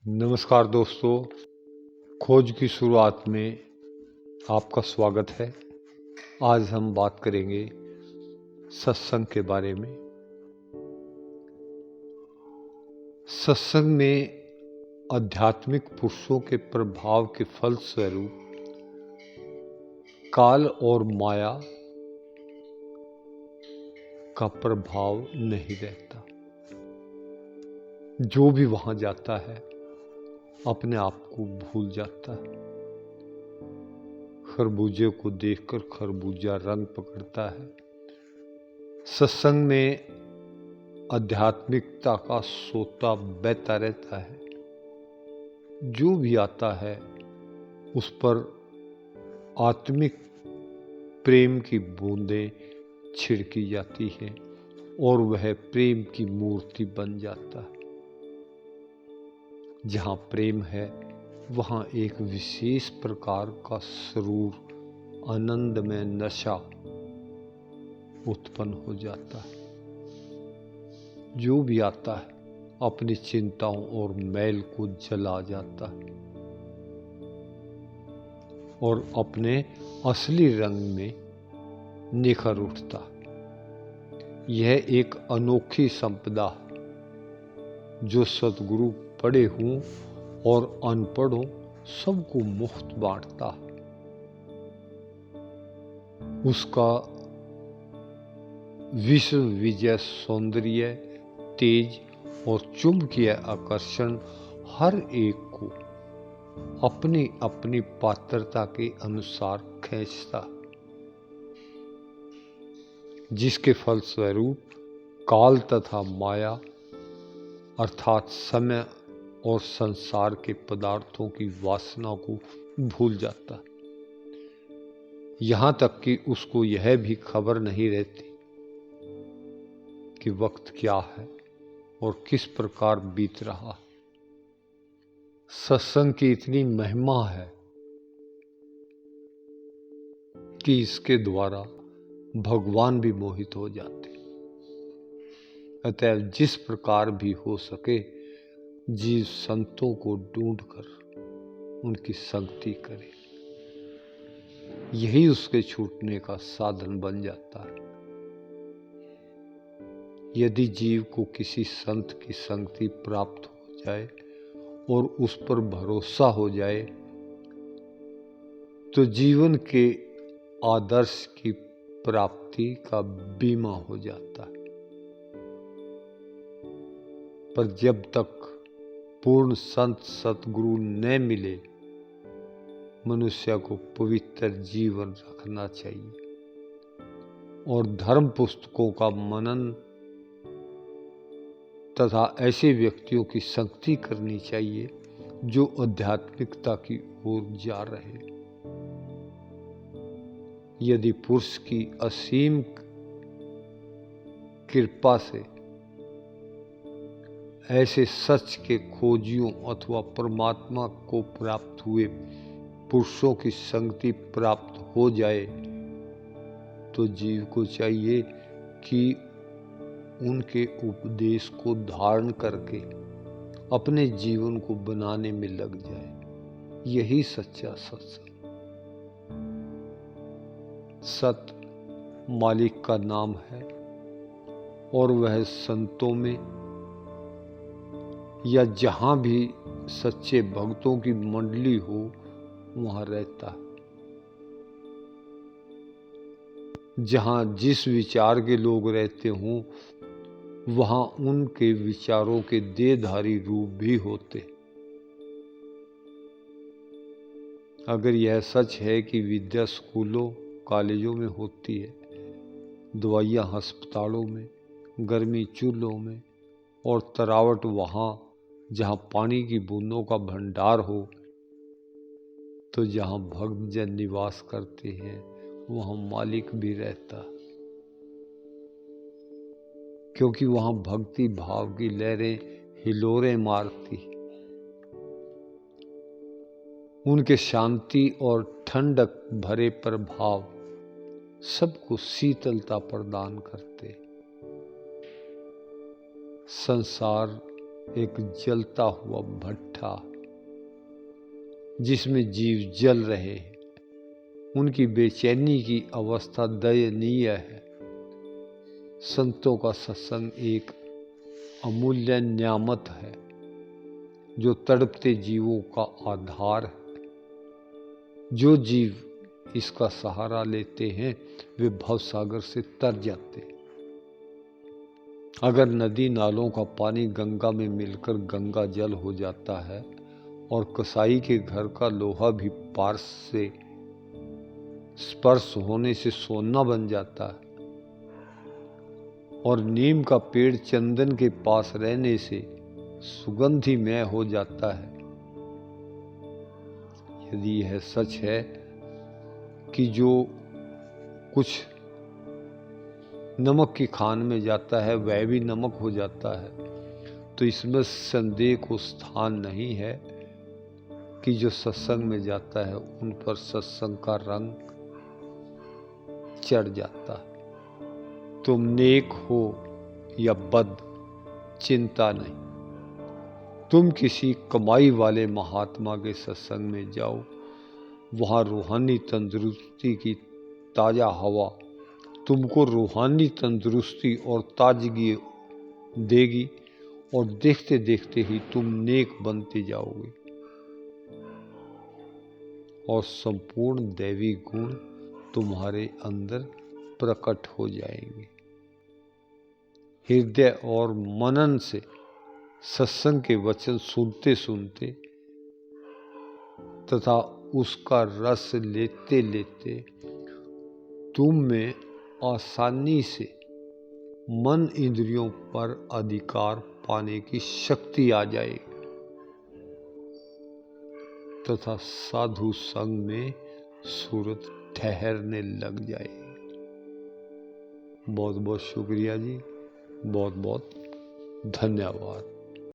नमस्कार दोस्तों, खोज की शुरुआत में आपका स्वागत है। आज हम बात करेंगे सत्संग के बारे में। सत्संग में आध्यात्मिक पुरुषों के प्रभाव के फलस्वरूप काल और माया का प्रभाव नहीं रहता। जो भी वहां जाता है अपने आप को भूल जाता है। खरबूजे को देखकर खरबूजा रंग पकड़ता है। सत्संग में आध्यात्मिकता का सोता बहता रहता है। जो भी आता है उस पर आत्मिक प्रेम की बूंदें छिड़की जाती हैं और वह प्रेम की मूर्ति बन जाता है। जहाँ प्रेम है वहाँ एक विशेष प्रकार का सुरूर, आनंद में नशा उत्पन्न हो जाता है। जो भी आता है अपनी चिंताओं और मैल को जला जाता है और अपने असली रंग में निखर उठता है। यह एक अनोखी संपदा है जो सद्गुरु पढ़े हों और अनपढ़ों सबको मुफ्त बांटता है। उसका विश्व विजय सौंदर्य, तेज और चुंबकीय आकर्षण हर एक को अपनी अपनी पात्रता के अनुसार खींचता, जिसके फलस्वरूप काल तथा माया अर्थात समय और संसार के पदार्थों की वासना को भूल जाता। यहाँ तक कि उसको यह भी खबर नहीं रहती कि वक्त क्या है और किस प्रकार बीत रहा। सत्संग की इतनी महिमा है कि इसके द्वारा भगवान भी मोहित हो जाते। अतः जिस प्रकार भी हो सके जीव संतों को ढूंढकर उनकी संगति करे, यही उसके छूटने का साधन बन जाता है। यदि जीव को किसी संत की संगति प्राप्त हो जाए और उस पर भरोसा हो जाए तो जीवन के आदर्श की प्राप्ति का बीमा हो जाता है। पर जब तक पूर्ण संत सतगुरु न मिले मनुष्य को पवित्र जीवन रखना चाहिए और धर्म पुस्तकों का मनन तथा ऐसे व्यक्तियों की संगति करनी चाहिए जो आध्यात्मिकता की ओर जा रहे। यदि पुरुष की असीम कृपा से ऐसे सच के खोजियों अथवा परमात्मा को प्राप्त हुए पुरुषों की संगति प्राप्त हो जाए तो जीव को चाहिए कि उनके उपदेश को धारण करके अपने जीवन को बनाने में लग जाए। यही सच्चा सत्संग। सत मालिक का नाम है और वह संतों में या जहां भी सच्चे भक्तों की मंडली हो वहां रहता है। जहां जिस विचार के लोग रहते हों वहां उनके विचारों के देहधारी रूप भी होते। अगर यह सच है कि विद्या स्कूलों कॉलेजों में होती है, दवाइयाँ अस्पतालों में, गर्मी चूल्हों में और तरावट वहाँ जहाँ पानी की बूंदों का भंडार हो, तो जहाँ भक्तजन निवास करते हैं वहाँ मालिक भी रहता, क्योंकि वहाँ भक्ति भाव की लहरें हिलोरें मारती। उनके शांति और ठंडक भरे प्रभाव सबको शीतलता प्रदान करते। संसार एक जलता हुआ भट्ठा जिसमें जीव जल रहे हैं। उनकी बेचैनी की अवस्था दयनीय है। संतों का सत्संग एक अमूल्य न्यामत है जो तड़पते जीवों का आधार है। जो जीव इसका सहारा लेते हैं वे भवसागर से तर जाते हैं। अगर नदी नालों का पानी गंगा में मिलकर गंगा जल हो जाता है और कसाई के घर का लोहा भी पार्श से स्पर्श होने से सोना बन जाता है और नीम का पेड़ चंदन के पास रहने से सुगंधिमय हो जाता है, यदि यह सच है कि जो कुछ नमक की खान में जाता है वह भी नमक हो जाता है, तो इसमें संदेह को स्थान नहीं है कि जो सत्संग में जाता है उन पर सत्संग का रंग चढ़ जाता है। तुम नेक हो या बद, चिंता नहीं। तुम किसी कमाई वाले महात्मा के सत्संग में जाओ, वहाँ रूहानी तंदुरुस्ती की ताज़ा हवा तुमको रूहानी तंदुरुस्ती और ताजगी देगी और देखते देखते ही तुम नेक बनते जाओगे और संपूर्ण दैवी गुण तुम्हारे अंदर प्रकट हो जाएंगे। हृदय और मनन से सत्संग के वचन सुनते सुनते तथा उसका रस लेते लेते तुम में आसानी से मन इंद्रियों पर अधिकार पाने की शक्ति आ जाएगी तथा साधु संग में सूरत ठहरने लग जाएगी। बहुत बहुत शुक्रिया जी, बहुत बहुत धन्यवाद।